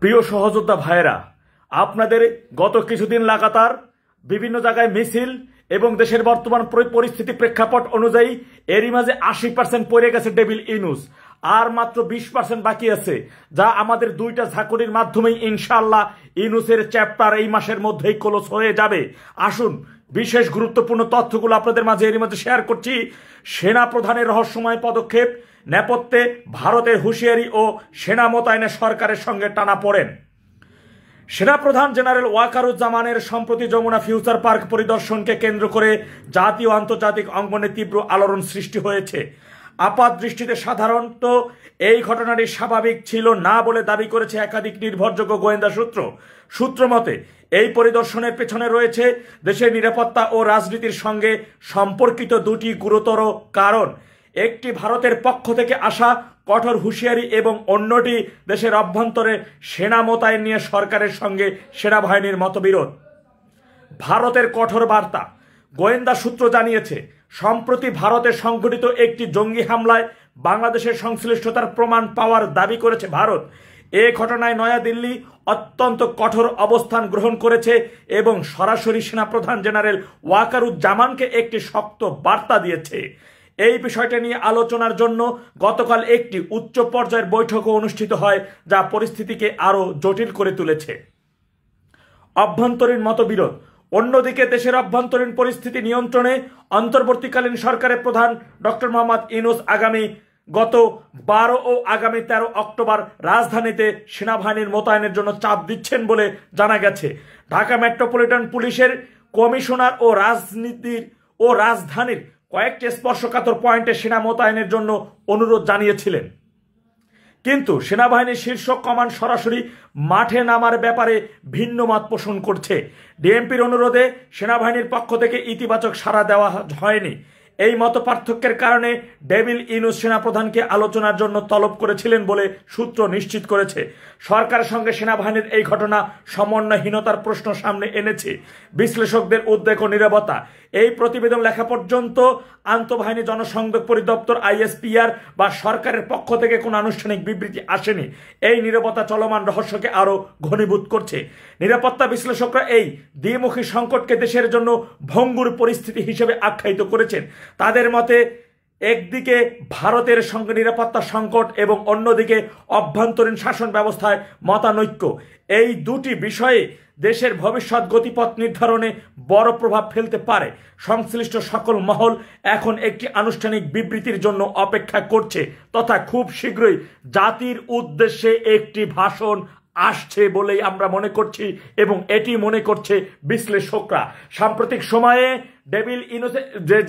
প্রিয় সহযোদ্ধা ভাইয়েরা, আপনাদের গত কিছুদিন লাগাতার বিভিন্ন জায়গায় মিছিল এবং দেশের বর্তমান পরিস্থিতি প্রেক্ষাপট অনুযায়ী এরই মাঝে 80% পড়ে গেছে ডেভিল ইউনূস, আর মাত্র 20% বাকি আছে, যা আমাদের দুইটা ঝাঁকুনির মাধ্যমেই ইনশাআল্লাহ ইউনূসের চ্যাপ্টার এই মাসের মধ্যেই ক্লোজ হয়ে যাবে। আসুন বিশেষ গুরুত্বপূর্ণ তথ্যগুলো আপনাদের মাঝে এরই মাঝে শেয়ার করছি। সেনা প্রধানের রহস্যময় পদক্ষেপ, নেপথ্যে ভারতের হুঁশিয়ারি ও সেনা মোতায়েনে সরকারের সঙ্গে টানাপোড়েন। সেনাপ্রধান জেনারেল ওয়াকারুজ্জামানের সম্প্রতি যমুনা ফিউচার পার্ক পরিদর্শনকে কেন্দ্র করে জাতীয় ও আন্তর্জাতিক অঙ্গনে তীব্র আলোড়ন সৃষ্টি হয়েছে। আপাত দৃষ্টিতে সাধারণত এই ঘটনাটি স্বাভাবিক ছিল না বলে দাবি করেছে একাধিক নির্ভরযোগ্য গোয়েন্দা সূত্র মতে এই পরিদর্শনের পেছনে রয়েছে দেশের নিরাপত্তা ও রাজনীতির সঙ্গে সম্পর্কিত দুটি গুরুতর কারণ। একটি ভারতের পক্ষ থেকে আসা কঠোর হুঁশিয়ারি এবং অন্যটি দেশের অভ্যন্তরে সেনা মোতায়েন নিয়ে সরকারের সঙ্গে সেনাবাহিনীর মতবিরোধ। ভারতের কঠোর বার্তা। গোয়েন্দা সূত্র জানিয়েছে, সম্প্রতি ভারতে সংঘটিত একটি জঙ্গি হামলায় বাংলাদেশের সংশ্লিষ্টতার প্রমাণ পাওয়ার দাবি করেছে ভারত। এ ঘটনায় নয়াদিল্লি অত্যন্ত কঠোর অবস্থান গ্রহণ করেছে এবং সরাসরি সেনাপ্রধান জেনারেল ওয়াকারুজ্জামানকে একটি শক্ত বার্তা দিয়েছে। এই বিষয়টা নিয়ে আলোচনার জন্য গতকাল একটি উচ্চ পর্যায়ের বৈঠকও অনুষ্ঠিত হয়, যা পরিস্থিতিকে আরও জটিল করে তুলেছে। অভ্যন্তরীণ মতবিরোধ। অন্যদিকে দেশের অভ্যন্তরীণ পরিস্থিতি নিয়ন্ত্রণে অন্তর্বর্তীকালীন সরকারের প্রধান ডক্টর মোহাম্মদ ইউনূস গত 12 ও আগামী 13 অক্টোবর রাজধানীতে সেনাবাহিনীর মোতায়েনের জন্য চাপ দিচ্ছেন বলে জানা গেছে। ঢাকা মেট্রোপলিটন পুলিশের কমিশনার ও রাজধানীর কয়েকটি স্পর্শকাতর পয়েন্টে সেনা মোতায়েনের জন্য অনুরোধ জানিয়েছিলেন, কিন্তু সেনাবাহিনীর শীর্ষ কমান্ড সরাসরি মাঠে নামার ব্যাপারে ভিন্ন মত পোষণ করছে। ডিএমপির অনুরোধে সেনাবাহিনীর পক্ষ থেকে ইতিবাচক সাড়া দেওয়া হয়নি। এই মত পার্থক্যের কারণে ডেভিল ইউনূস সেনাপ্রধানকে আলোচনার জন্য তলব করেছিলেন বলে সূত্র নিশ্চিত করেছে। সরকারের সঙ্গে সেনাবাহিনীর এই ঘটনা সমন্বয়হীনতার প্রশ্ন সামনে এনেছে। বিশ্লেষকদের উদ্বেগ ও নীরবতা। এই প্রতিবেদন লেখা পর্যন্ত আন্তঃবাহিনী জনসংযোগ পরিদপ্তর আইএসপিআর বা সরকারের পক্ষ থেকে কোনো আনুষ্ঠানিক বিবৃতি আসেনি। এই নীরবতা চলমান রহস্যকে আরও ঘনীভূত করছে। নিরাপত্তা বিশ্লেষকরা এই দ্বিমুখী সংকটকে দেশের জন্য ভঙ্গুর পরিস্থিতি হিসেবে আখ্যায়িত করেছেন। তাদের মতে, একদিকে ভারতের সঙ্গে নিরাপত্তা সংকট এবং অন্যদিকে অভ্যন্তরীণ শাসন ব্যবস্থায় মতানৈক্য, এই দুটি বিষয়ে দেশের ভবিষ্যৎ গতিপথ নির্ধারণে বড় প্রভাব ফেলতে পারে। সংশ্লিষ্ট সকল মহল এখন একটি আনুষ্ঠানিক বিবৃতির জন্য অপেক্ষা করছে, তথা খুব শীঘ্রই জাতির উদ্দেশ্যে একটি ভাষণ আসছে বলেই আমরা মনে করছি এবং এটি মনে করছে বিশ্লেষকরা। সাম্প্রতিক সময়ে ডেভিল ইউনূস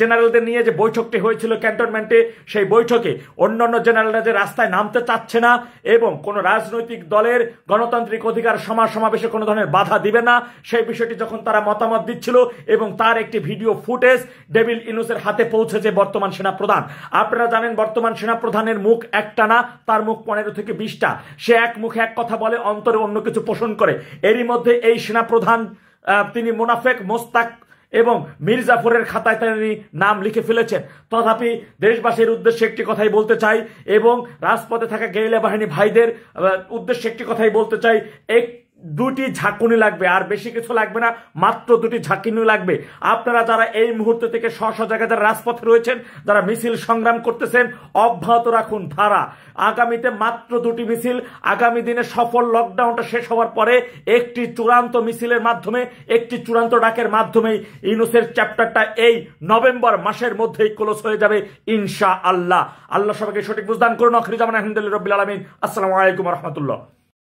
জেনারেলদের নিয়ে যে বৈঠকটি হয়েছিল ক্যান্টনমেন্টে, সেই বৈঠকে অন্যান্য জেনারেলরা যে রাস্তায় নামতে চাচ্ছে না এবং কোনো রাজনৈতিক দলের গণতান্ত্রিক অধিকার সমাবেশে কোনো ধরনের বাধা দিবে না, সেই বিষয়টি যখন তারা মতামত দিচ্ছিল এবং তার একটি ভিডিও ফুটেজ ডেভিল ইউনূসের হাতে পৌঁছেছে বর্তমান সেনাপ্রধান। আপনারা জানেন বর্তমান সেনাপ্রধানের মুখ একটা না, তার মুখ 15 থেকে 20টা। সে এক মুখে এক কথা বলে, অন্তরে অন্য কিছু পোষণ করে। এরই মধ্যে এই সেনাপ্রধান তিনি মুনাফেক, মোস্তাক এবং মির্জাফরের খাতায় তিনি নাম লিখে ফেলেছেন। তথাপি দেশবাসীর উদ্দেশ্যে একটি কথাই বলতে চাই এবং রাজপথে থাকা গেরিলা বাহিনী ভাইদের উদ্দেশ্যে একটি কথাই বলতে চাই, দুটি ঝাঁকুনি লাগবে, আর বেশি কিছু লাগবে না, মাত্র দুটি ঝাঁকুনি লাগবে। আপনারা যারা এই মুহূর্ত থেকে স্ব জায়গায় যারা রাজপথে রয়েছেন, যারা মিছিল সংগ্রাম করতেছেন, অব্যাহত রাখুন ধারা। আগামীতে মাত্র দুটি মিছিল, আগামী দিনে সফল লকডাউনটা শেষ হওয়ার পরে একটি চূড়ান্ত মিছিলের মাধ্যমে, একটি চূড়ান্ত ডাকের মাধ্যমেই ইউনূসের চ্যাপ্টারটা এই নভেম্বর মাসের মধ্যেই ক্লোজ হয়ে যাবে ইনশাআল্লাহ। আল্লাহ সবাইকে সঠিক বুঝদান করুন। আখির জামান আলহামদুলিল্লাহ রাব্বিল আলামিন। আসসালামু আলাইকুম ওয়া রাহমাতুল্লাহ।